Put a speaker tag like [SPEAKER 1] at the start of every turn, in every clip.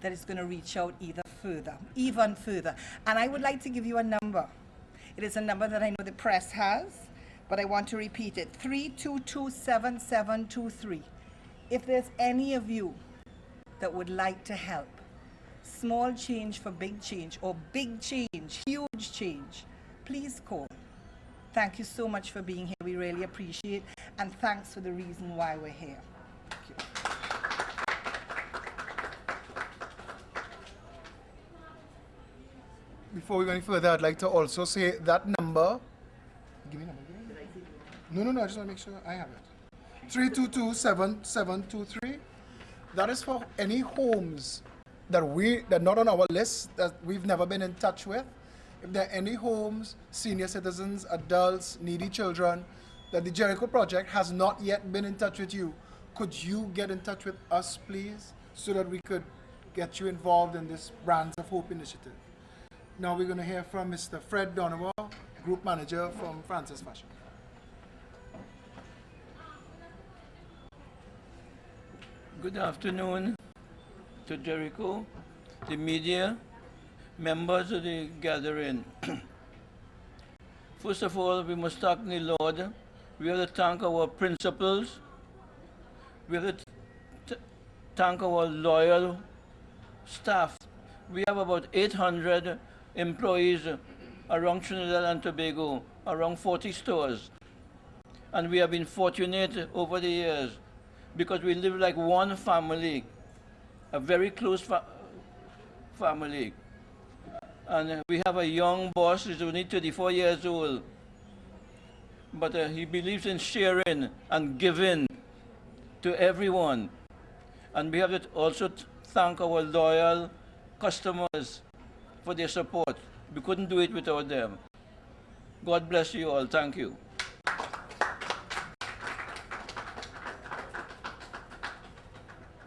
[SPEAKER 1] that is going to reach out even further. And I would like to give you a number. It is a number that I know the press has, but I want to repeat it, 322-7723. If there's any of you that would like to help, small change for big change, or big change, huge change, please call. Thank you so much for being here. We really appreciate it. And thanks for the reason why we're here. Thank you.
[SPEAKER 2] Before we go any further, I'd like to also say that number. Give me a number. No, I just want to make sure I have it. 322-7723. That is for any homes that are not on our list, that we've never been in touch with. If there are any homes, senior citizens, adults, needy children, that the Jericho Project has not yet been in touch with you, could you get in touch with us, please, so that we could get you involved in this Brands of Hope initiative? Now we're going to hear from Mr. Fred Donovan, Group Manager from Francis Fashion.
[SPEAKER 3] Good afternoon to Jericho, the media, members of the gathering. First of all, we must thank the Lord. We have to thank our principals. We have to thank our loyal staff. We have about 800 employees around Trinidad and Tobago, around 40 stores. And we have been fortunate over the years because we live like one family, a very close family. And we have a young boss who's only 34 years old, but he believes in sharing and giving to everyone. And we have to also thank our loyal customers for their support. We couldn't do it without them. God bless you all. Thank you.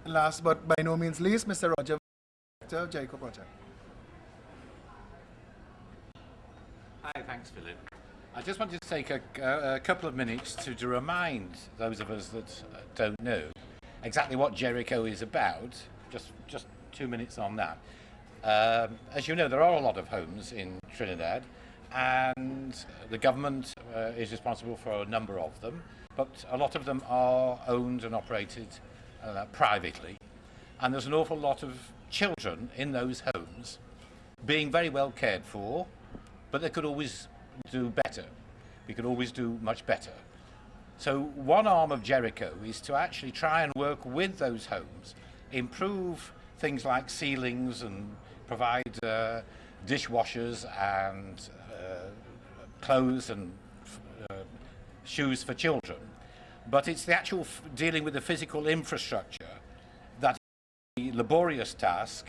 [SPEAKER 2] Last but by no means least, Mr. Roger, Director of Jericho Project.
[SPEAKER 4] Hi, thanks, Philip. I just wanted to take a couple of minutes to remind those of us that don't know exactly what Jericho is about. Just 2 minutes on that. As you know, there are a lot of homes in Trinidad, and the government is responsible for a number of them, but a lot of them are owned and operated privately, and there's an awful lot of children in those homes being very well cared for, but they could always do better. We could always do much better. So one arm of Jericho is to actually try and work with those homes, improve things like ceilings and provide dishwashers and clothes and shoes for children. But it's the actual dealing with the physical infrastructure that is the laborious task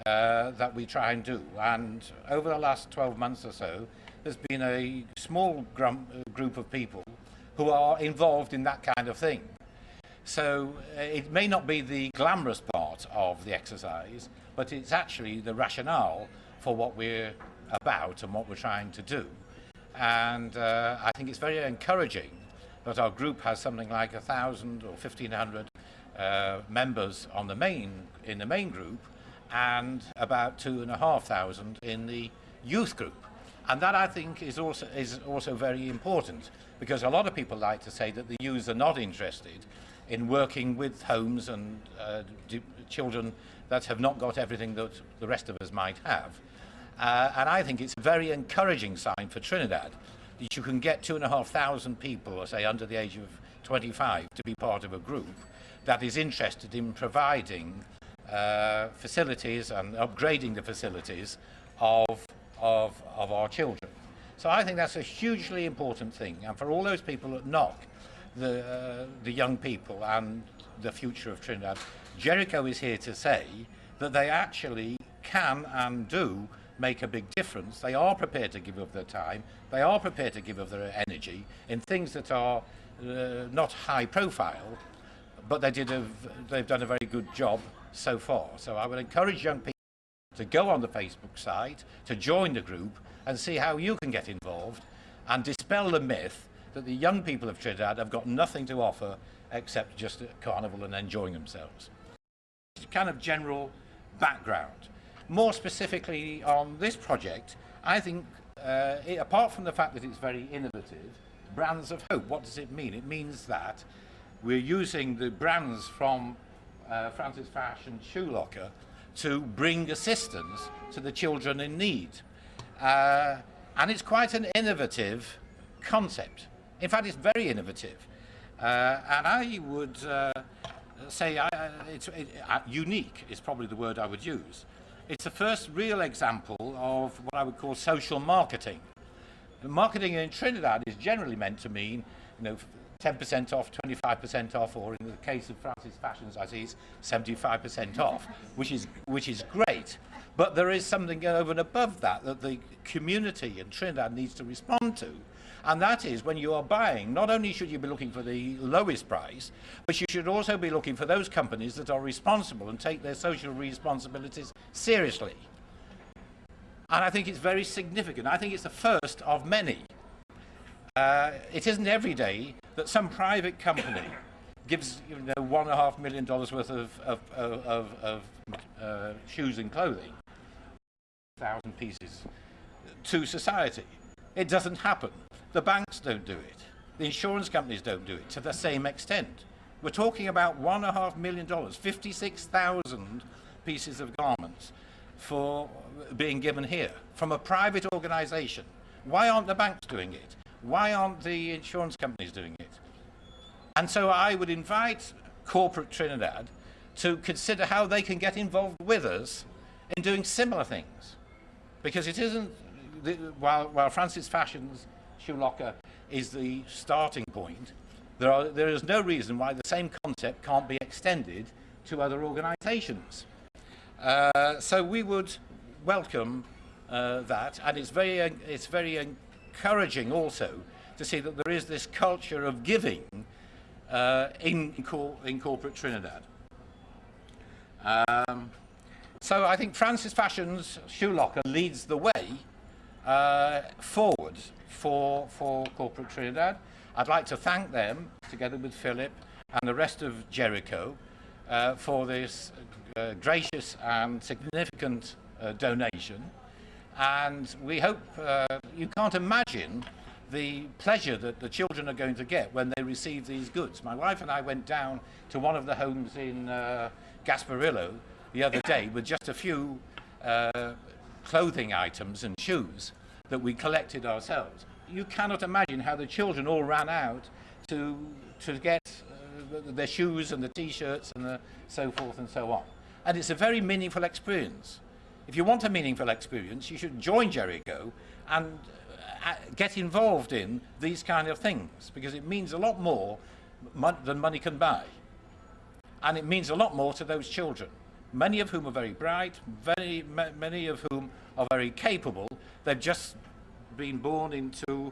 [SPEAKER 4] that we try and do. And over the last 12 months or so, there's been a small group of people who are involved in that kind of thing. So it may not be the glamorous part of the exercise, but it's actually the rationale for what we're about and what we're trying to do. And I think it's very encouraging that our group has something like 1,000 or 1,500 members on in the main group, and about 2,500 in the youth group. And that, I think, is also very important, because a lot of people like to say that the youths are not interested in working with homes and children that have not got everything that the rest of us might have. And I think it's a very encouraging sign for Trinidad that you can get 2,500 people, say under the age of 25, to be part of a group that is interested in providing facilities and upgrading the facilities of our children. So I think that's a hugely important thing. And for all those people that knock the young people and the future of Trinidad, Jericho is here to say that they actually can and do make a big difference. They are prepared to give of their time. They are prepared to give of their energy in things that are not high profile, but they've done a very good job so far. So I would encourage young people to go on the Facebook site, to join the group and see how you can get involved and dispel the myth that the young people of Trinidad have got nothing to offer except just a carnival and enjoying themselves. Kind of general background. More specifically on this project, I think, apart from the fact that it's very innovative, brands of hope, what does it mean? It means that we're using the brands from Francis Fashion Shoe Locker to bring assistance to the children in need. And it's quite an innovative concept. In fact, it's very innovative. And I would say unique is probably the word I would use. It's the first real example of what I would call social marketing. Marketing in Trinidad is generally meant to mean, 10% off, 25% off, or in the case of Francis Fashions, I see it's 75% off, which is great. But there is something over and above that that the community in Trinidad needs to respond to. And that is, when you are buying, not only should you be looking for the lowest price, but you should also be looking for those companies that are responsible and take their social responsibilities seriously. And I think it's very significant. I think it's the first of many. It isn't every day that some private company gives $1.5 million worth of shoes and clothing, 1,000 pieces, to society. It doesn't happen. The banks don't do it. The insurance companies don't do it to the same extent. We're talking about $1.5 million, 56,000 pieces of garments for being given here from a private organization. Why aren't the banks doing it? Why aren't the insurance companies doing it? And so I would invite corporate Trinidad to consider how they can get involved with us in doing similar things. Because it isn't, while Francis Fashion's Shoe Locker is the starting point, there is no reason why the same concept can't be extended to other organizations. So we would welcome that, and it's very encouraging also to see that there is this culture of giving in corporate Trinidad. So I think Francis Fashion's Shoe Locker leads the way forward for corporate Trinidad. I'd like to thank them, together with Philip and the rest of Jericho, for this gracious and significant donation. And we hope, you can't imagine the pleasure that the children are going to get when they receive these goods. My wife and I went down to one of the homes in Gasparillo the other day with just a few clothing items and shoes that we collected ourselves. You cannot imagine how the children all ran out to get their shoes and the t-shirts and the so forth and so on. And it's a very meaningful experience. If you want a meaningful experience, you should join Jericho and get involved in these kind of things, because it means a lot more than money can buy. And it means a lot more to those children, many of whom are very bright, many of whom are very capable. They've just been born into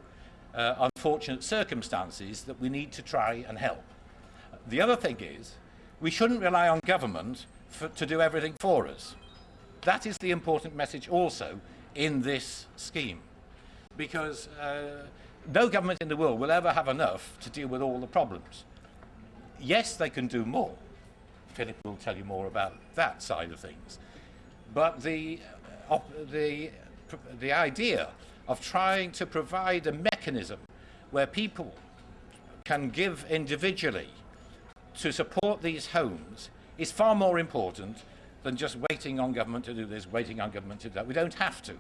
[SPEAKER 4] unfortunate circumstances that we need to try and help. The other thing is, we shouldn't rely on government to do everything for us. That is the important message also in this scheme, because no government in the world will ever have enough to deal with all the problems. Yes, they can do more. Philip will tell you more about that side of things. But the idea of trying to provide a mechanism where people can give individually to support these homes is far more important than just waiting on government to do this, waiting on government to do that. We don't have to.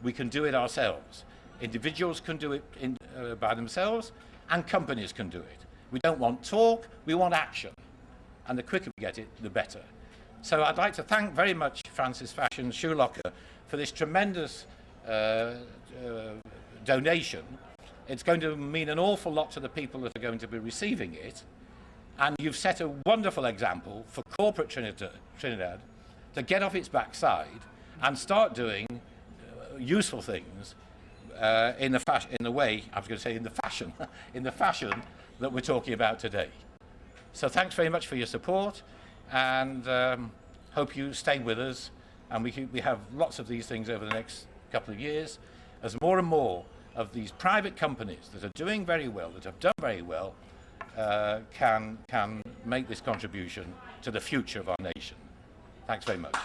[SPEAKER 4] We can do it ourselves. Individuals can do it by themselves, and companies can do it. We don't want talk, we want action. And the quicker we get it, the better. So I'd like to thank very much Francis Fashion Shoe Locker for this tremendous donation. It's going to mean an awful lot to the people that are going to be receiving it. And you've set a wonderful example for corporate Trinidad to get off its backside and start doing useful things in the fashion that we're talking about today. So thanks very much for your support, and hope you stay with us, and we have lots of these things over the next couple of years as more and more of these private companies that are doing very well, that have done very well, can make this contribution to the future of our nation. Thanks very much.